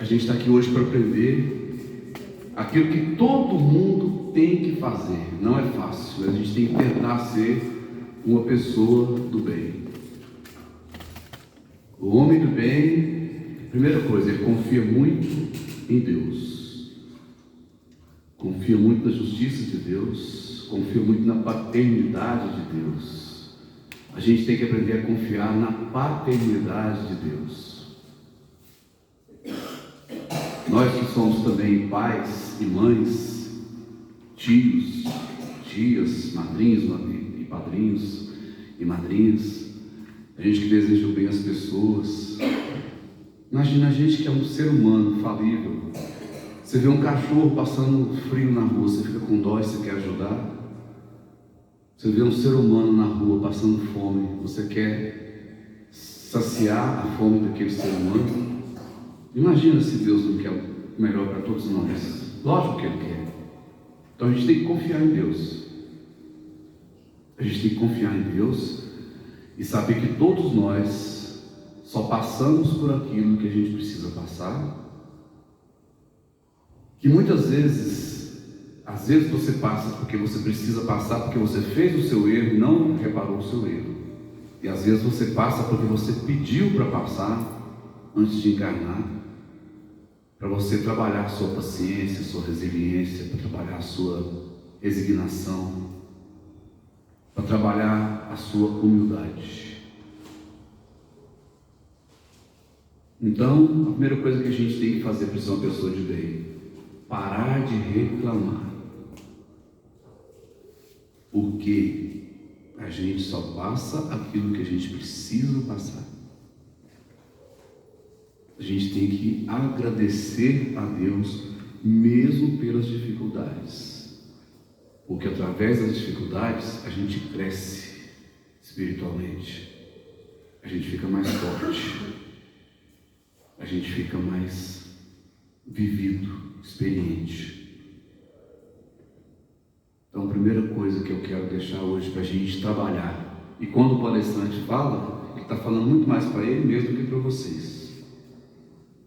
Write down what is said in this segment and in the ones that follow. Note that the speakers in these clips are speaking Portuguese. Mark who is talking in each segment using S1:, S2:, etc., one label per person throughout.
S1: A gente está aqui hoje para aprender aquilo que todo mundo tem que fazer. Não é fácil, mas a gente tem que tentar ser uma pessoa do bem. O homem do bem, primeira coisa, ele confia muito em Deus. Confia muito na justiça de Deus. Confia muito na paternidade de Deus. A gente tem que aprender a confiar na paternidade de Deus. Nós que somos também pais e mães, tios, tias, madrinhos e padrinhos e madrinhas, a gente que deseja o bem às pessoas. Imagina a gente que é um ser humano falível. Você vê um cachorro passando frio na rua, você fica com dó e você quer ajudar. Você vê um ser humano na rua passando fome, você quer saciar a fome daquele ser humano. Imagina se Deus não quer o melhor para todos nós. Lógico que Ele quer. Então a gente tem que confiar em Deus. A gente tem que confiar em Deus e saber que todos nós só passamos por aquilo que a gente precisa passar. Que muitas vezes, às vezes você passa porque você precisa passar, porque você fez o seu erro e não reparou o seu erro. E às vezes você passa porque você pediu para passar antes de encarnar. Para você trabalhar a sua paciência, a sua resiliência, para trabalhar a sua resignação, para trabalhar a sua humildade. Então, a primeira coisa que a gente tem que fazer para ser uma pessoa de bem, parar de reclamar. Porque a gente só passa aquilo que a gente precisa passar. A gente tem que agradecer a Deus mesmo pelas dificuldades. Porque através das dificuldades a gente cresce espiritualmente. A gente fica mais forte. A gente fica mais vivido, experiente. Então a primeira coisa que eu quero deixar hoje para a gente trabalhar. E quando o palestrante fala, ele está falando muito mais para ele mesmo do que para vocês.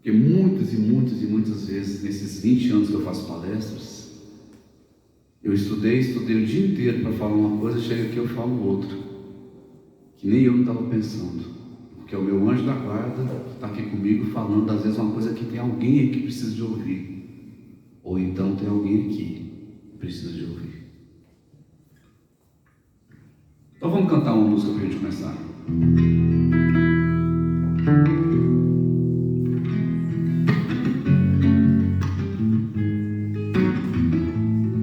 S1: Porque muitas vezes, nesses 20 anos que eu faço palestras, eu estudei o dia inteiro para falar uma coisa, chega aqui eu falo outra, que nem eu não estava pensando, porque é o meu anjo da guarda que está aqui comigo falando, às vezes, uma coisa que tem alguém aqui que precisa de ouvir, ou então tem alguém aqui que precisa de ouvir. Então vamos cantar uma música para a gente começar.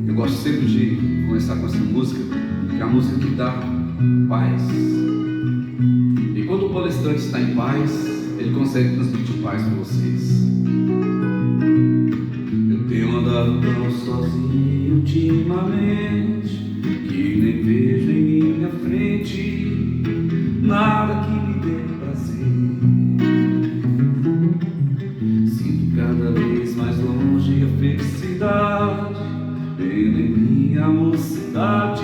S1: Eu gosto sempre de começar com essa música, que é a música que dá paz. E quando o palestrante está em paz, ele consegue transmitir paz para vocês. Eu tenho andado tão sozinho ultimamente, que nem vejo em minha frente nada que me dê prazer. Sinto cada vez mais longe a felicidade, vendo em minha mocidade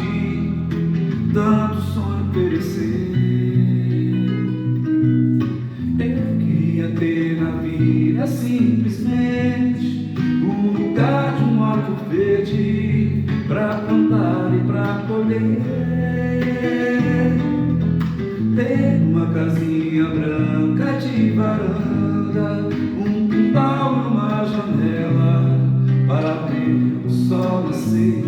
S1: tanto sonho perecer. Eu queria ter na vida simplesmente um lugar de um alto verde pra plantar e pra colher, ter uma casinha branca de varanda, um quintal e uma janela para ver o sol nascer.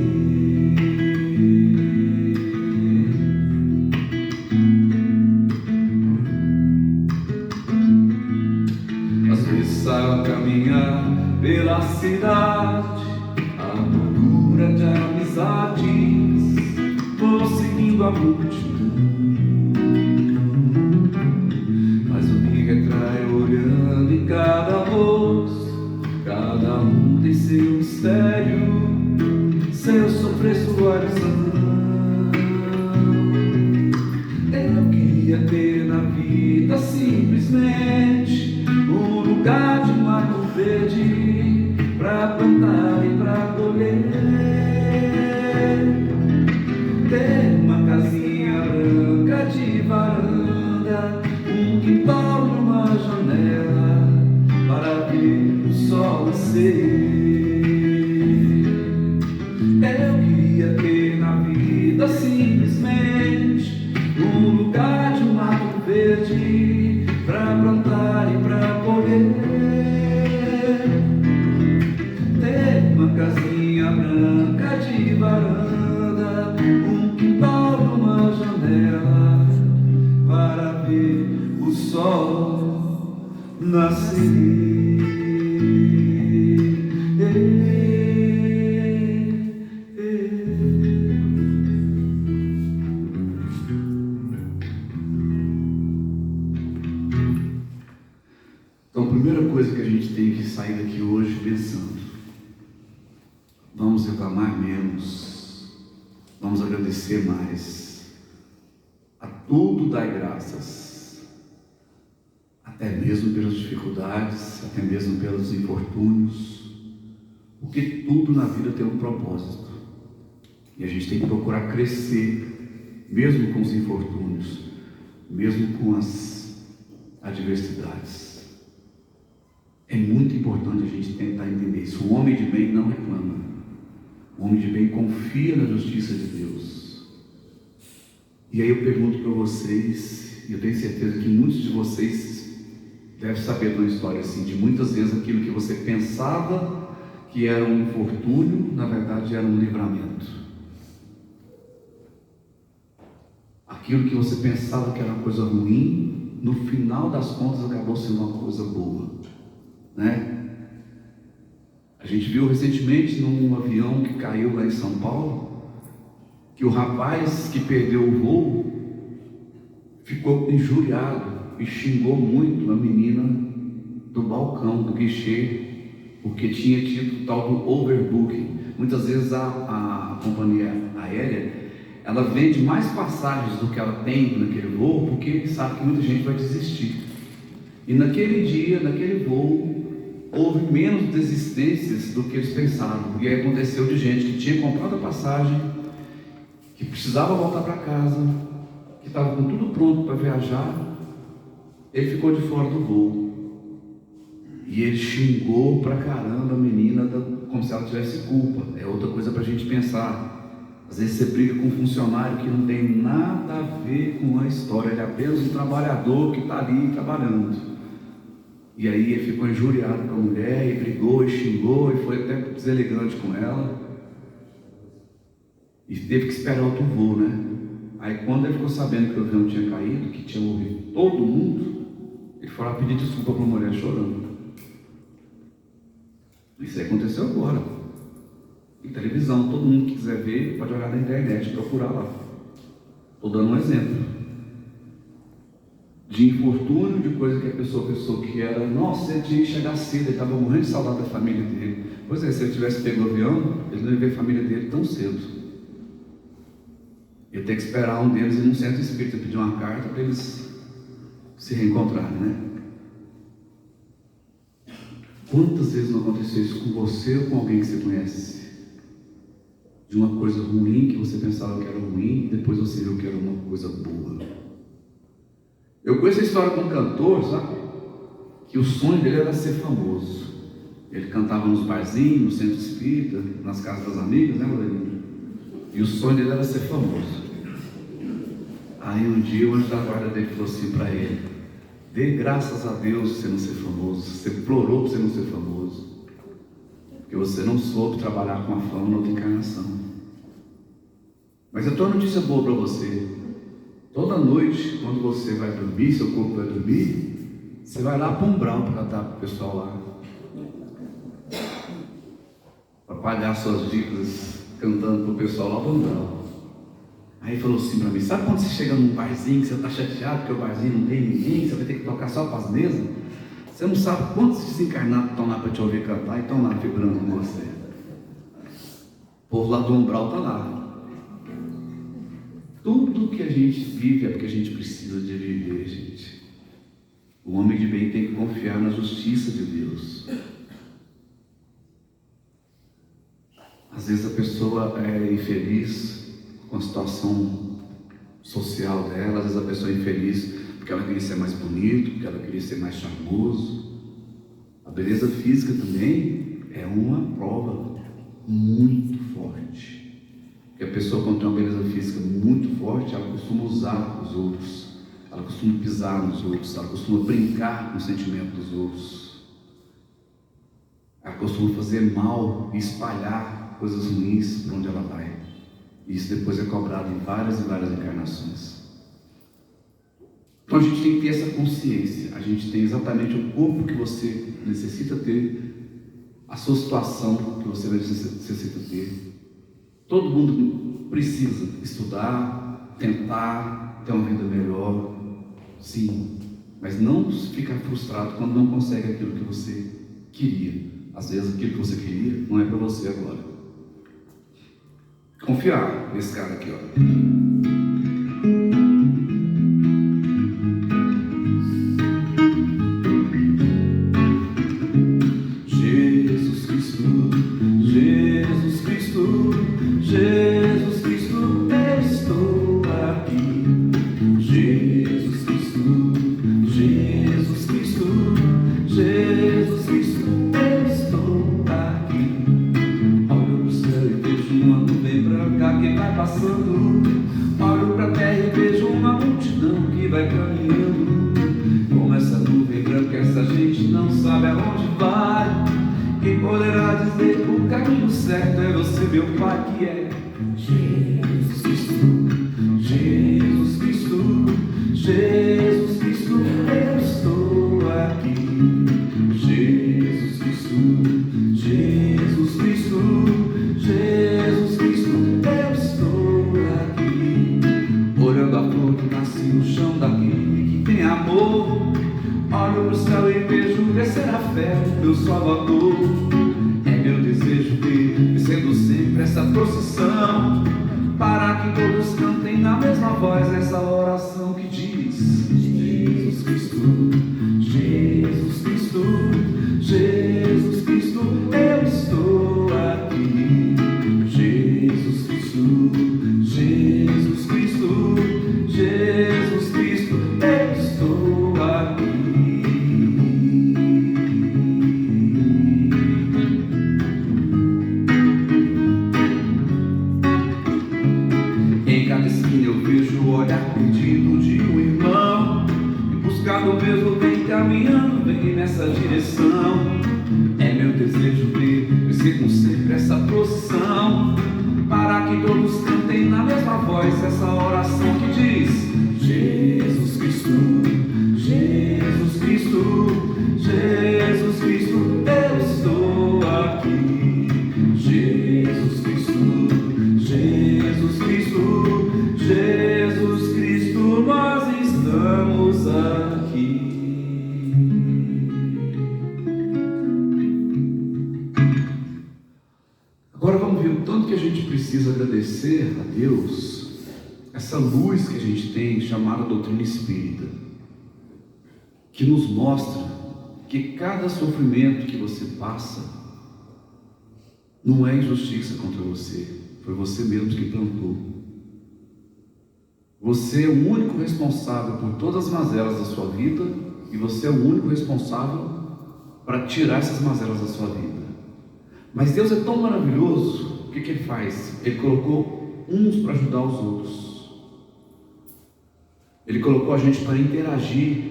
S1: Às vezes saio a caminhar pela cidade à procura de amizades, vou seguindo a multidão, mas o me retrai olhando em cada rosto. Cada um tem seu mistério, seu sofrer, sua ilusão. Eu queria ter na vida simplesmente um lugar de mato verde pra plantar e pra colher, ter uma casinha branca de varanda, um quintal e uma janela para ver o possa ser. Eu queria ter na vida simplesmente um lugar de um mato verde pra plantar e pra colher, ter uma casinha branca de varanda, um quintal numa janela para ver o sol nascer. Então, a primeira coisa que a gente tem que sair daqui hoje pensando: vamos reclamar menos, vamos agradecer mais, a tudo dar graças, até mesmo pelas dificuldades, até mesmo pelos infortúnios, porque tudo na vida tem um propósito, e a gente tem que procurar crescer, mesmo com os infortúnios, mesmo com as adversidades. É muito importante a gente tentar entender isso. O homem de bem não reclama. O homem de bem confia na justiça de Deus. E aí eu pergunto para vocês, e eu tenho certeza que muitos de vocês devem saber de uma história assim, de muitas vezes aquilo que você pensava que era um infortúnio, na verdade era um livramento. Aquilo que você pensava que era uma coisa ruim, no final das contas acabou sendo uma coisa boa. Né? A gente viu recentemente num avião que caiu lá em São Paulo, que o rapaz que perdeu o voo ficou injuriado e xingou muito a menina do balcão, do guichê, porque tinha tido o tal do overbooking. Muitas vezes a companhia aérea, ela vende mais passagens do que ela tem naquele voo, porque sabe que muita gente vai desistir. E naquele dia, naquele voo, houve menos desistências do que eles pensaram. E aí aconteceu de gente que tinha comprado a passagem, que precisava voltar para casa, que estava com tudo pronto para viajar, ele ficou de fora do voo. E ele xingou pra caramba a menina, como se ela tivesse culpa. É outra coisa para a gente pensar. Às vezes você briga com um funcionário que não tem nada a ver com a história, ele é apenas um trabalhador que está ali trabalhando. E aí ele ficou injuriado com a mulher, e brigou, e xingou, e foi até deselegante com ela. E teve que esperar outro voo, né? Aí quando ele ficou sabendo que o avião tinha caído, que tinha morrido todo mundo, ele foi lá pedir desculpa para a mulher chorando. Isso aí aconteceu agora. Em televisão, todo mundo que quiser ver, pode olhar na internet, procurar lá. Estou dando um exemplo de infortúnio, de coisa que a pessoa pensou que era, nossa, ele tinha que chegar cedo, ele estava morrendo de saudade da família dele. Pois é, se ele tivesse pego o avião, ele não ia ver a família dele tão cedo. Ia ter que esperar um deles ir num centro espírita pedir uma carta para eles se reencontrarem, né? Quantas vezes não aconteceu isso com você ou com alguém que você conhece? De uma coisa ruim que você pensava que era ruim, e depois você viu que era uma coisa boa. Eu conheço a história de um cantor, sabe? Que o sonho dele era ser famoso. Ele cantava nos barzinhos, no centro espírita, nas casas das amigas, né, Vladimir? E o sonho dele era ser famoso. Aí um dia o anjo da guarda dele falou assim para ele: dê graças a Deus por você não ser famoso. Você implorou para você não ser famoso, porque você não soube trabalhar com a fama na outra encarnação. Mas eu tenho uma notícia boa para você. Toda noite, quando você vai dormir, seu corpo vai dormir, você vai lá para um umbral para cantar para o pessoal lá, para pagar suas dívidas, cantando para o pessoal lá para o umbral. Aí ele falou assim para mim: sabe quando você chega num barzinho, que você está chateado porque o barzinho não tem ninguém, você vai ter que tocar só para as mesas? Você não sabe quantos desencarnados estão lá para te ouvir cantar e estão lá vibrando com você. O povo lá do umbral está lá. Tudo que a gente vive é porque a gente precisa de viver, gente. O homem de bem tem que confiar na justiça de Deus. Às vezes a pessoa é infeliz com a situação social dela, às vezes a pessoa é infeliz porque ela queria ser mais bonito, porque ela queria ser mais charmoso. A beleza física também é uma prova muito forte. Porque a pessoa, quando tem uma beleza física muito forte, ela costuma usar os outros, ela costuma pisar nos outros, ela costuma brincar com o sentimento dos outros, ela costuma fazer mal e espalhar coisas ruins por onde ela vai. E isso depois é cobrado em várias e várias encarnações. Então a gente tem que ter essa consciência. A gente tem exatamente o corpo que você necessita ter, a sua situação que você necessita ter. Todo mundo precisa estudar, tentar ter uma vida melhor, sim, mas não ficar frustrado quando não consegue aquilo que você queria. Às vezes aquilo que você queria não é para você agora. Confiar nesse cara aqui, ó. Olho para a terra e vejo uma multidão que vai caminhando. Com essa nuvem branca, essa gente não sabe aonde vai. Quem poderá dizer que o caminho certo é você, meu Pai, que é Jesus Cristo, Jesus Cristo, Jesus Cristo, eu estou aqui. Jesus Cristo, Jesus Cristo, Jesus Cristo, eu estou aqui. Olhando a flor que nasce no chão daquele que tem amor, olho para o céu e vejo descer a fé do meu Salvador. É meu desejo ver descendo sempre essa procissão, para que todos cantem na mesma voz essa oração que diz: Jesus Cristo, Jesus Cristo, Jesus Cristo, eu estou aqui. Jesus Cristo, Jesus Cristo, Jesus Cristo, eu estou aqui. Em cada esquina eu vejo o olhar perdido de um irmão, e buscando o mesmo bem, caminhando bem nessa direção. É meu desejo ver como sempre essa procissão, para que todos cantem na mesma voz essa oração que diz: Jesus Cristo, Jesus Cristo, Jesus Cristo, eu estou aqui. Jesus Cristo, Jesus Cristo, Jesus Cristo, nós estamos aqui. Agora vamos ver o tanto que a gente precisa agradecer a Deus, essa luz que a gente tem, chamada doutrina espírita, que nos mostra que cada sofrimento que você passa não é injustiça contra você, foi você mesmo que plantou. Você é o único responsável por todas as mazelas da sua vida, e você é o único responsável para tirar essas mazelas da sua vida. Mas Deus é tão maravilhoso, o que Ele faz? Ele colocou uns para ajudar os outros. Ele colocou a gente para interagir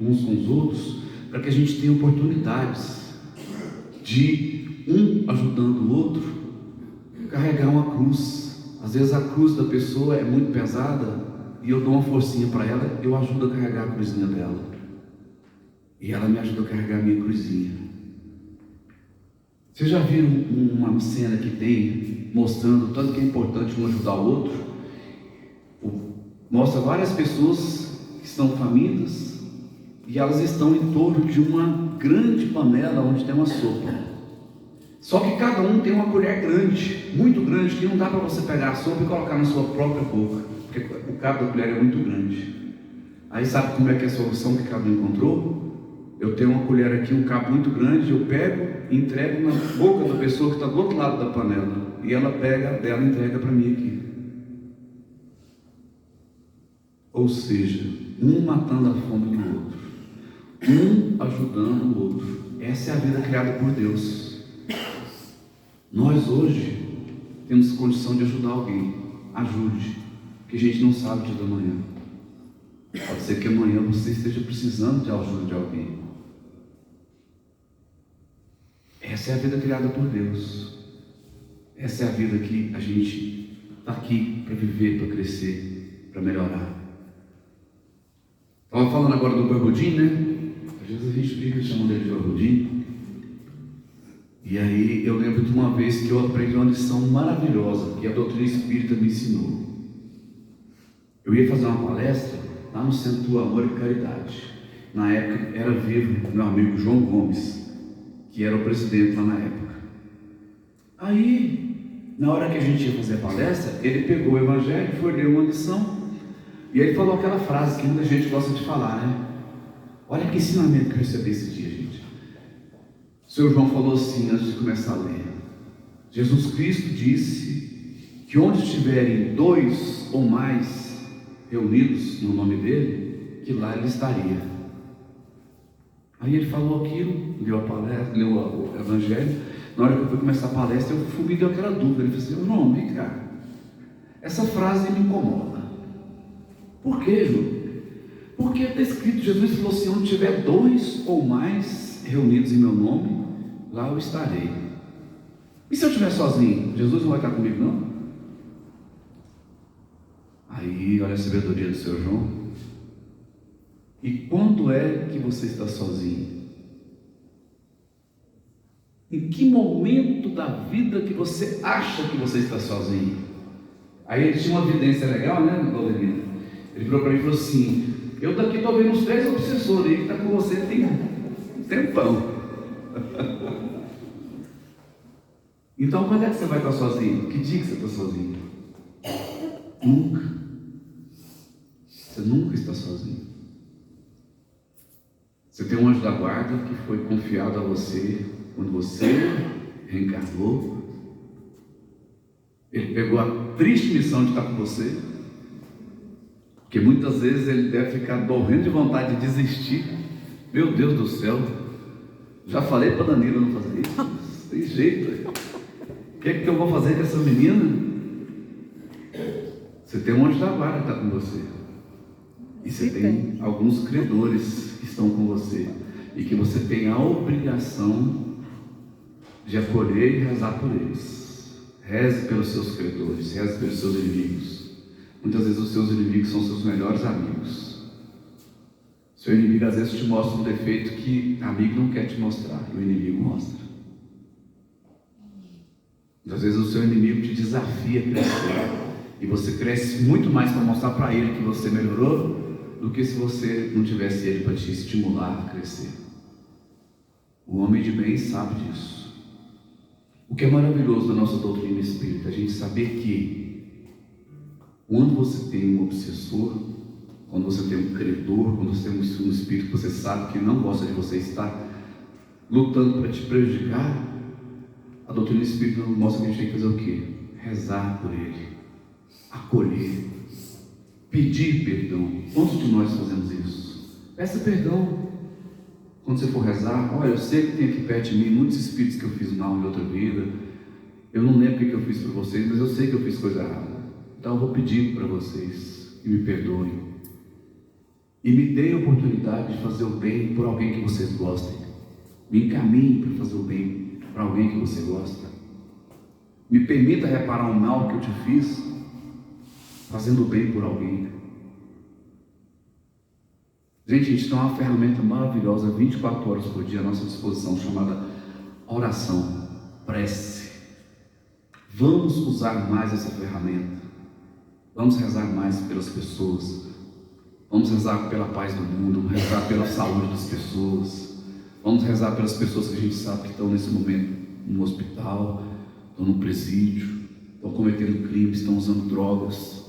S1: uns com os outros, para que a gente tenha oportunidades de um ajudando o outro, carregar uma cruz. Às vezes a cruz da pessoa é muito pesada e eu dou uma forcinha para ela, eu ajudo a carregar a cruzinha dela, e ela me ajuda a carregar a minha cruzinha. Vocês já viram uma cena que tem mostrando o tanto que é importante um ajudar o outro? Mostra várias pessoas que estão famintas e elas estão em torno de uma grande panela onde tem uma sopa. Só que cada um tem uma colher grande, muito grande, que não dá para você pegar a sopa e colocar na sua própria boca, porque o cabo da colher é muito grande. Aí sabe como é que é a solução que cada um encontrou? Eu tenho uma colher aqui, um cabo muito grande, eu pego e entrego na boca da pessoa que está do outro lado da panela, e ela pega a dela e entrega para mim aqui. Ou seja, um matando a fome do outro, um ajudando o outro. Essa é a vida criada por Deus. Nós hoje temos condição de ajudar alguém. Ajude, porque a gente não sabe o dia da manhã. Pode ser que amanhã você esteja precisando de ajuda de alguém. Essa é a vida criada por Deus. Essa é a vida que a gente está aqui para viver, para crescer, para melhorar. Estava falando agora do barbudinho, né? Às vezes a gente fica chamando ele de barbudinho. E aí eu lembro de uma vez que eu aprendi uma lição maravilhosa que a doutrina espírita me ensinou. Eu ia fazer uma palestra lá no Centro do Amor e Caridade. Na época era vivo meu amigo João Gomes, que era o presidente lá na época. Aí, na hora que a gente ia fazer a palestra, ele pegou o evangelho, foi ler uma lição, e ele falou aquela frase que muita gente gosta de falar, né? Olha que ensinamento que eu recebi esse dia, gente. O Senhor João falou assim, antes de começar a ler: Jesus Cristo disse que onde estiverem 2 ou mais reunidos no nome dele, que lá ele estaria. Aí ele falou aquilo, leu a palestra, leu o evangelho. Na hora que eu fui começar a palestra, me deu aquela dúvida. Ele falou assim: João, vem cá, essa frase me incomoda. Por quê, João? Porque está escrito, Jesus falou assim: onde tiver 2 ou mais reunidos em meu nome, lá eu estarei. E se eu estiver sozinho, Jesus não vai estar comigo, não? Aí, olha a sabedoria do Senhor João. E quando é que você está sozinho? Em que momento da vida que você acha que você está sozinho? Aí ele tinha uma evidência legal, né, Valdemiro? Ele virou para mim e falou assim: eu daqui estou vendo uns 3 obsessores aí que está com você tem um tempão. Então quando é que você vai estar sozinho? Que dia que você está sozinho? Nunca. Você nunca está sozinho. Você tem um anjo da guarda que foi confiado a você quando você reencarnou. Ele pegou a triste missão de estar com você, porque muitas vezes ele deve ficar morrendo de vontade de desistir. Meu Deus do céu, já falei para a Danila não fazer isso, não tem jeito. O que é que eu vou fazer com essa menina? Você tem um anjo da guarda que está com você. E você tem alguns credores que estão com você e que você tem a obrigação de acolher e rezar por eles. Reze pelos seus credores, reze pelos seus inimigos. Muitas vezes os seus inimigos são seus melhores amigos. Seu inimigo às vezes te mostra um defeito que amigo não quer te mostrar, e o inimigo mostra. Às vezes o seu inimigo te desafia a crescer, e você cresce muito mais para mostrar para ele que você melhorou do que se você não tivesse ele para te estimular a crescer. O homem de bem sabe disso. O que é maravilhoso da nossa doutrina espírita, a gente saber que quando você tem um obsessor, quando você tem um credor, quando você tem um espírito que você sabe que não gosta de você, está lutando para te prejudicar, a doutrina espírita mostra que a gente tem que fazer o quê? Rezar por ele, acolher, pedir perdão. Quantos de nós fazemos isso? Peça perdão. Quando você for rezar, olha, eu sei que tem aqui perto de mim muitos espíritos que eu fiz mal em outra vida. Eu não lembro o que eu fiz para vocês, mas eu sei que eu fiz coisa errada. Então eu vou pedir para vocês que me perdoem. E me deem a oportunidade de fazer o bem por alguém que vocês gostem. Me encaminhe para fazer o bem para alguém que você gosta. Me permita reparar o mal que eu te fiz, fazendo o bem por alguém. Gente, a gente tem uma ferramenta maravilhosa 24 horas por dia à nossa disposição, chamada oração, prece. Vamos usar mais essa ferramenta. Vamos rezar mais pelas pessoas. Vamos rezar pela paz do mundo. Vamos rezar pela saúde das pessoas. Vamos rezar pelas pessoas que a gente sabe que estão nesse momento no hospital, estão no presídio, estão cometendo crimes, estão usando drogas.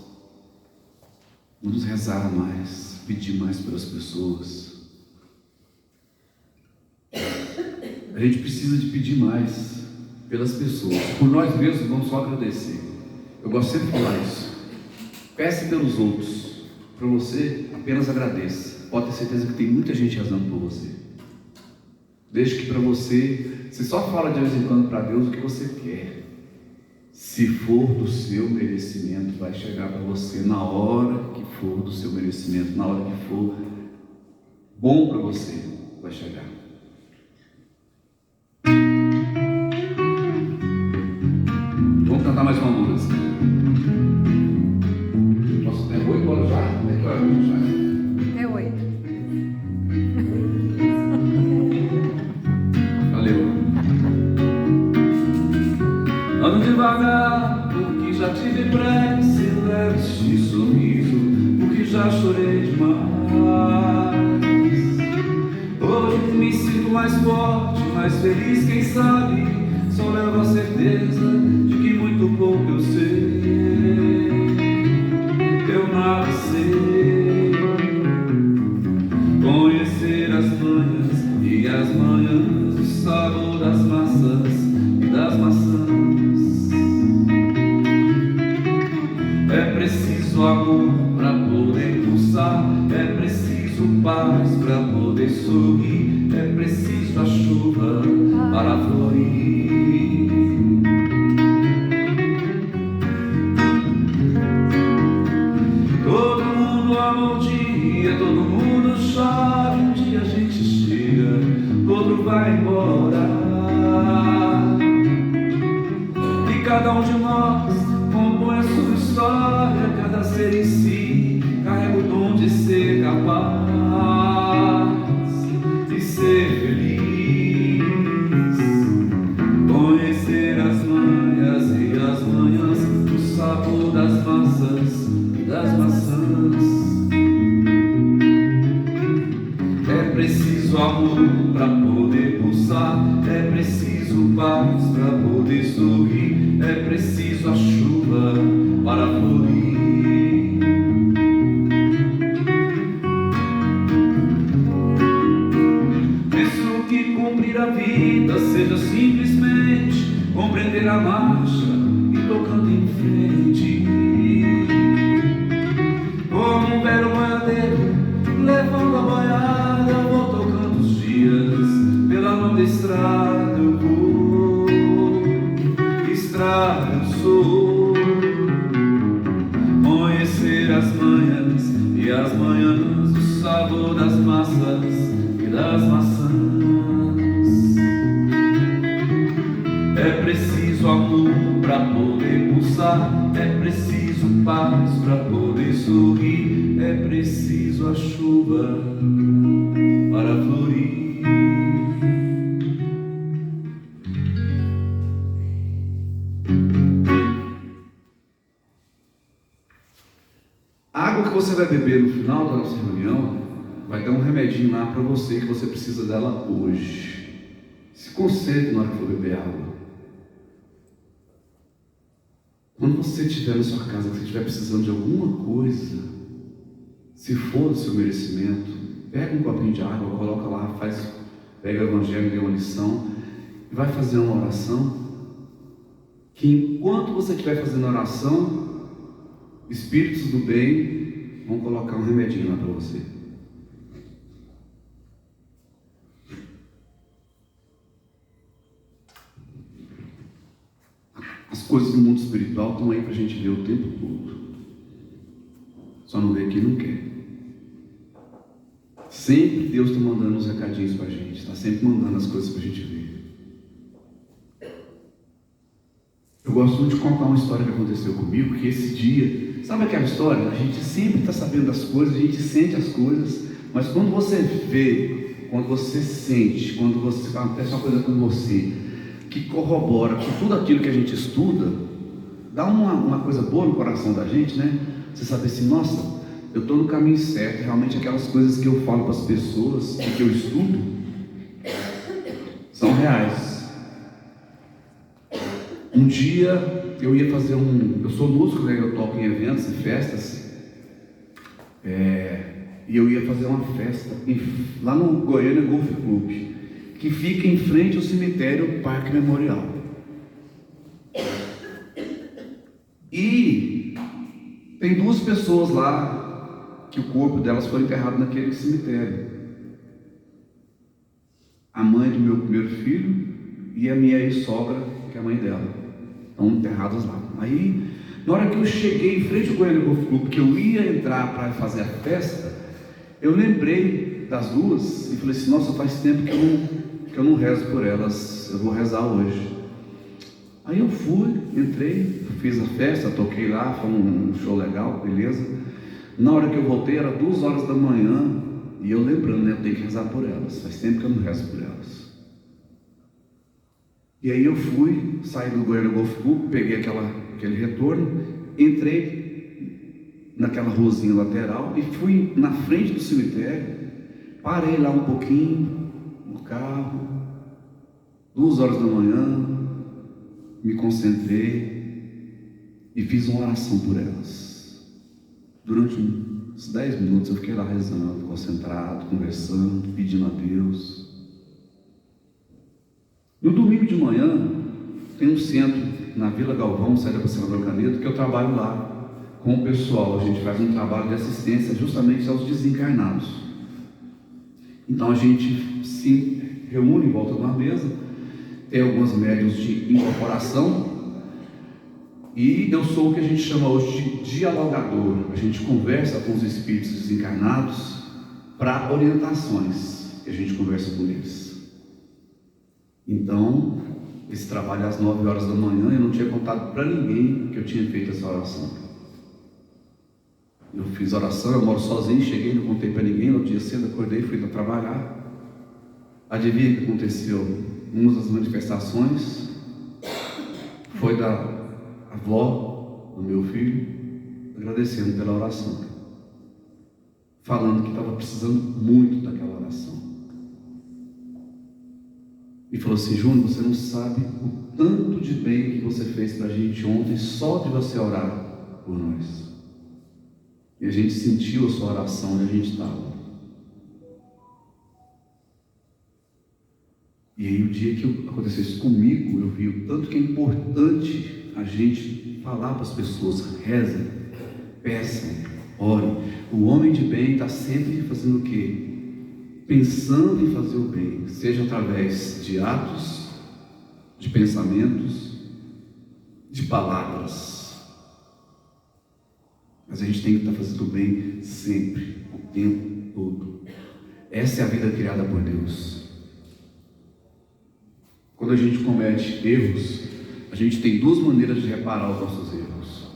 S1: Vamos rezar mais, pedir mais pelas pessoas. A gente precisa de pedir mais pelas pessoas. Por nós mesmos, vamos só agradecer. Eu gosto sempre de falar isso. Peça pelos outros. Para você, apenas agradeça. Pode ter certeza que tem muita gente rezando por você. Desde que para você você só fala de vez em quando para Deus o que você quer. Se for do seu merecimento, vai chegar para você na hora que for do seu merecimento, na hora que for bom para você, vai chegar. Vamos cantar mais uma música. Posso ter 8 horas já? É que horas já?
S2: É 8.
S1: Valeu. Ando devagar, porque já tive pressa, e leve este sorriso, porque já chorei demais. Hoje me sinto mais forte, mais feliz, quem sabe, só levo a certeza de que muito pouco eu sei. Eu nada sei. Conhecer as manhas e as manhãs, o sabor das massas e das maçãs. É preciso amor para poder pulsar, é preciso paz para poder sorrir, é preciso a chuva para florir. Todo mundo ama um dia, todo mundo chora, um dia a gente chega, outro vai embora. E cada um de nós compõe a sua história, cada ser em si carrega o dom de ser capaz de ser feliz. Conhecer as manhas e as manhãs, o sabor das massas e das maçãs. É preciso amor para poder pulsar, é preciso paz para poder sorrir, é preciso a chuva para florir. Penso que cumprir a vida seja simplesmente compreender a marcha e tocando em frente, como um velho boiadeiro levando a boiada. Eu vou tocando os dias pela longa estrada, eu vou, estrada eu sou. Conhecer as manhas e as manhãs, o sabor das massas e das maçãs. É preciso amor para poder pulsar, é preciso paz para poder sorrir, é preciso a chuva para florir. A água que você vai beber no final da nossa reunião vai ter um remedinho lá para você, que você precisa dela hoje. Se concentre na hora que for beber água. Quando você estiver na sua casa, que você estiver precisando de alguma coisa, se for do seu merecimento, pega um copinho de água, coloca lá, pega o evangelho, dê uma lição, e vai fazer uma oração, que enquanto você estiver fazendo a oração, espíritos do bem vão colocar um remedinho lá para você. As coisas do mundo espiritual estão aí para a gente ver o tempo todo. Só não vê quem não quer. Sempre Deus está mandando uns recadinhos para a gente. Está sempre mandando as coisas para a gente ver. Eu gosto muito de contar uma história que aconteceu comigo, que esse dia, sabe aquela história? A gente sempre está sabendo das coisas, a gente sente as coisas, mas quando você vê, quando você sente, quando você acontece uma coisa com você, que corrobora com tudo aquilo que a gente estuda, dá uma coisa boa no coração da gente, né? Você sabe assim, nossa, eu estou no caminho certo. Realmente aquelas coisas que eu falo para as pessoas e que eu estudo são reais. Um dia eu ia fazer eu sou músico, né? Eu toco em eventos e festas, e eu ia fazer uma festa lá no Goiânia Golf Club, que fica em frente ao cemitério Parque Memorial. E tem 2 pessoas lá que o corpo delas foi enterrado naquele cemitério. A mãe do meu primeiro filho e a minha ex-sogra, que é a mãe dela. Estão enterradas lá. Aí, na hora que eu cheguei em frente ao Goiânia Golf Club, que eu ia entrar para fazer a festa, eu lembrei das duas e falei assim, nossa, faz tempo que eu não rezo por elas, eu vou rezar hoje. Aí eu fui, entrei, fiz a festa, toquei lá, foi um show legal, beleza. Na hora que eu voltei, era 2 horas da manhã, e eu lembrando, né, eu tenho que rezar por elas, faz tempo que eu não rezo por elas. E aí eu fui, saí do Goiânia Golf Club, peguei aquele retorno, entrei naquela ruazinha lateral e fui na frente do cemitério, parei lá um pouquinho, no carro, 2 horas da manhã, me concentrei e fiz uma oração por elas. Durante uns 10 minutos eu fiquei lá rezando, concentrado, conversando, pedindo a Deus. No domingo de manhã, tem um centro na Vila Galvão, saída para Senador Canedo, que eu trabalho lá com o pessoal. A gente faz um trabalho de assistência justamente aos desencarnados. Então a gente se reúne em volta de uma mesa, tem alguns médiuns de incorporação, e eu sou o que a gente chama hoje de dialogador. A gente conversa com os espíritos desencarnados para orientações, que a gente conversa com eles. Então, esse trabalho às 9 horas da manhã, eu não tinha contado para ninguém que eu tinha feito essa oração. Eu fiz oração, eu moro sozinho, cheguei, não contei para ninguém. No dia cedo acordei, fui para trabalhar. Adivinha o que aconteceu? Uma das manifestações foi da avó do meu filho agradecendo pela oração, falando que estava precisando muito daquela oração. E falou assim: Júnior, você não sabe o tanto de bem que você fez para a gente ontem, só de você orar por nós. E a gente sentiu a sua oração onde a gente estava. E aí o dia que aconteceu isso comigo, eu vi o tanto que é importante a gente falar para as pessoas: rezem, peçam, orem. O homem de bem está sempre fazendo o quê? Pensando em fazer o bem, seja através de atos, de pensamentos, de palavras. Mas a gente tem que estar fazendo o bem sempre, o tempo todo. Essa é a vida criada por Deus. Quando a gente comete erros, a gente tem 2 maneiras de reparar os nossos erros.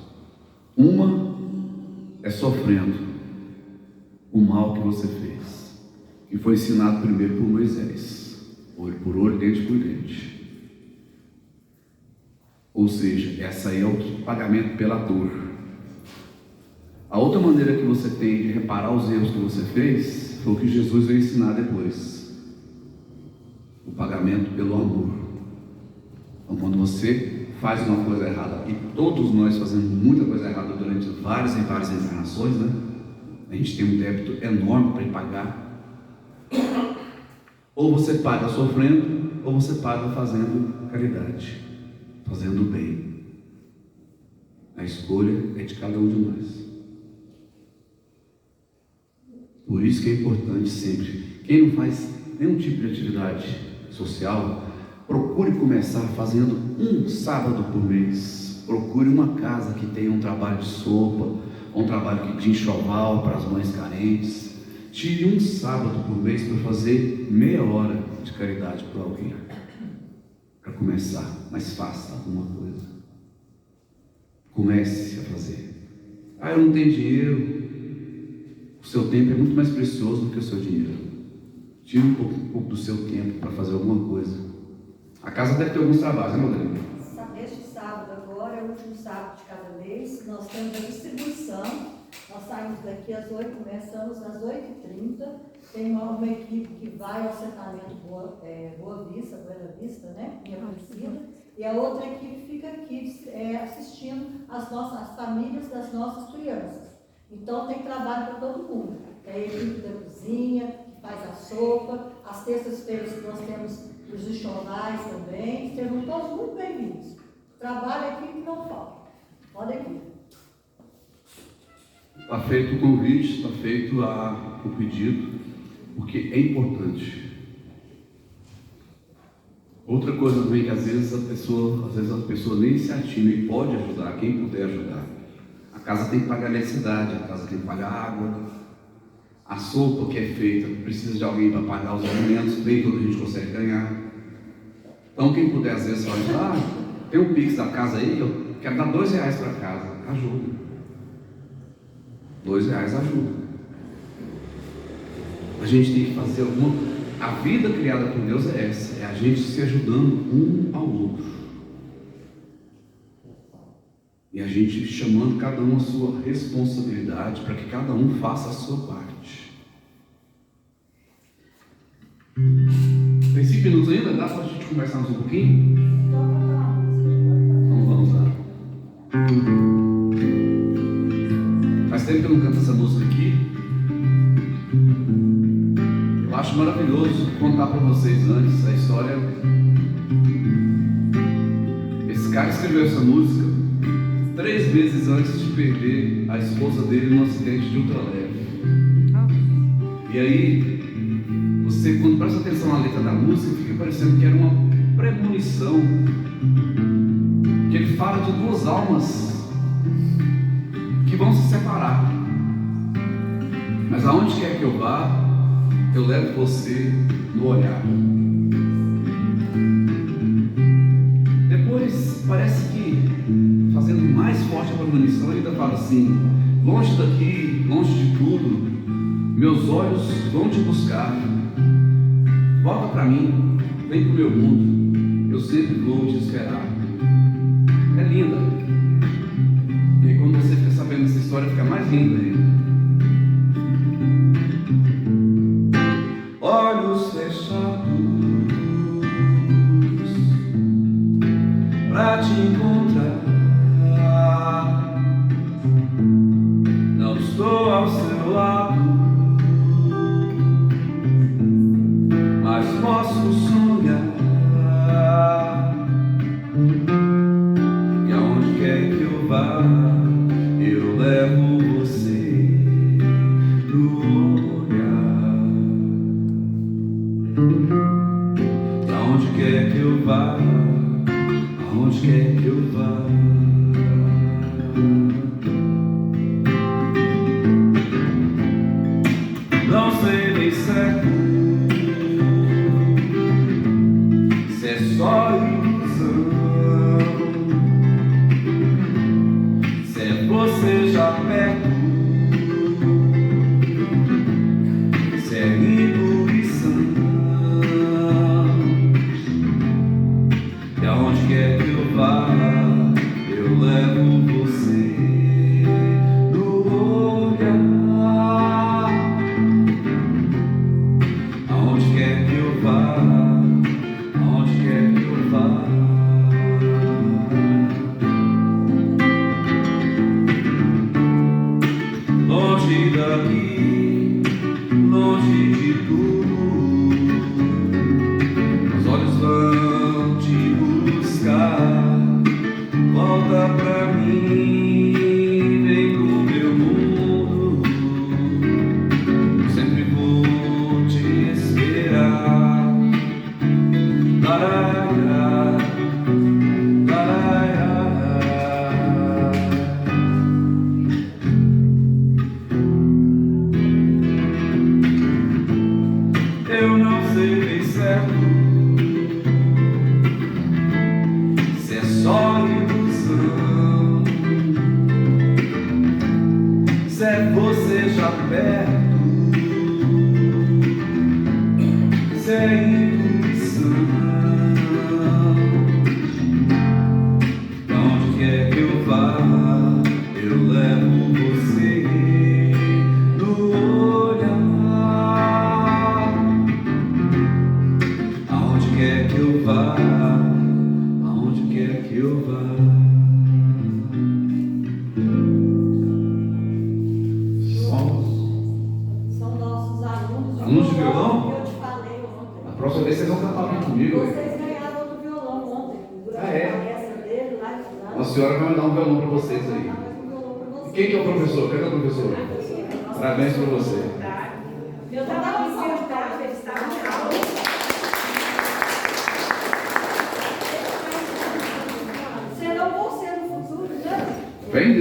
S1: Uma é sofrendo o mal que você fez, que foi ensinado primeiro por Moisés: olho por olho, dente por dente. Ou seja, essa aí é o pagamento pela dor. A outra maneira que você tem de reparar os erros que você fez foi o que Jesus veio ensinar depois: o pagamento pelo amor. Então, quando você faz uma coisa errada, e todos nós fazemos muita coisa errada durante várias e várias encarnações, né? A gente tem um débito enorme para pagar. Ou você paga sofrendo, ou você paga fazendo caridade, fazendo o bem. A escolha é de cada um de nós. Por isso que é importante sempre, quem não faz nenhum tipo de atividade social, procure começar fazendo um sábado por mês. Procure uma casa que tenha um trabalho de sopa, um trabalho de enxoval para as mães carentes. Tire um sábado por mês para fazer meia hora de caridade para alguém, para começar. Mas faça alguma coisa. Comece a fazer. Ah, eu não tenho dinheiro. O seu tempo é muito mais precioso do que o seu dinheiro. Tire um pouco do seu tempo para fazer alguma coisa. A casa deve ter alguns trabalhos, né, Rodrigo?
S2: Este sábado agora é o último sábado de cada mês. Nós temos a distribuição. Nós saímos daqui às 8, começamos às 8h30. Tem uma equipe que vai ao assentamento Boa Vista, Buena Vista, né? Minha Aparecida. E a outra equipe fica aqui assistindo as famílias das nossas crianças. Então tem trabalho para todo mundo. É a equipe da cozinha, que faz a sopa. As terças-feiras nós temos os enxovais também. Sejam todos muito bem-vindos. Trabalho aqui que não falta. Podem vir.
S1: Está feito o convite, está feito o pedido, porque é importante. Outra coisa também que às vezes a pessoa nem se atina e pode ajudar, quem puder ajudar. A casa tem que pagar eletricidade, a casa tem que pagar água, a sopa que é feita precisa de alguém para pagar os alimentos, nem toda a gente consegue ganhar. Então quem puder às vezes ajudar, tem um Pix da casa aí, eu quero dar R$2 para casa, ajuda. R$2 ajuda. A gente tem que fazer alguma. A vida criada por Deus é essa, é a gente se ajudando um ao outro. E a gente chamando cada um a sua responsabilidade para que cada um faça a sua parte. Tem 5 minutos ainda? Dá para a gente conversar mais um pouquinho? Então vamos lá. Faz tempo que eu não canto essa música aqui. Eu acho maravilhoso contar para vocês antes a história. Esse cara escreveu essa música 3 meses antes de perder a esposa dele num acidente de ultraleve. E aí, você quando presta atenção na letra da música, fica parecendo que era uma premonição, que ele fala de 2 almas que vão se separar. Mas aonde quer que eu vá, eu levo você no olhar. Depois, parece que, fazendo mais forte a premonição, ele ainda fala assim: longe daqui, longe de tudo, meus olhos vão te buscar. Volta para mim, vem pro meu mundo, eu sempre vou te esperar. É linda. E aí, quando você fica sabendo dessa história, fica mais linda ainda. Olhos fechados pra te encontrar. Não estou ao seu lado, mas posso sonhar. E aonde quer que eu vá, eu levo você no olhar. Pra onde quer que eu vá, aonde quer que eu vá. Não sei nem certo se é só ilusão, se é você já perto, se é intuição. E aonde quer que eu vá, eu levo você no olhar. Aonde quer que eu vá, aonde quer que eu vá. Longe daqui, longe de tudo, os olhos vão te buscar. Volta pra mim, vem pro meu mundo, eu sempre vou te esperar. Laraiá, laraiá. Eu não sei bem certo se é só ilusão, se é você já perto, se é intuição. Pra onde quer que eu vá, eu levo você no olhar. Aonde quer que eu vá, aonde quer que eu vá.
S2: São nossos alunos
S1: Alunos de violão?
S2: que eu te falei ontem.
S1: A próxima vez vocês vão cantar bem comigo.
S2: Vocês ganharam outro violão ontem, durante a palestra dele lá de
S1: A senhora vai mandar um violão para vocês aí.
S2: um violão para vocês.
S1: Quem que é o professor? Quem é o professor? Parabéns para você.
S3: Eu estava me sentado, eles estavam na aula.
S1: fé em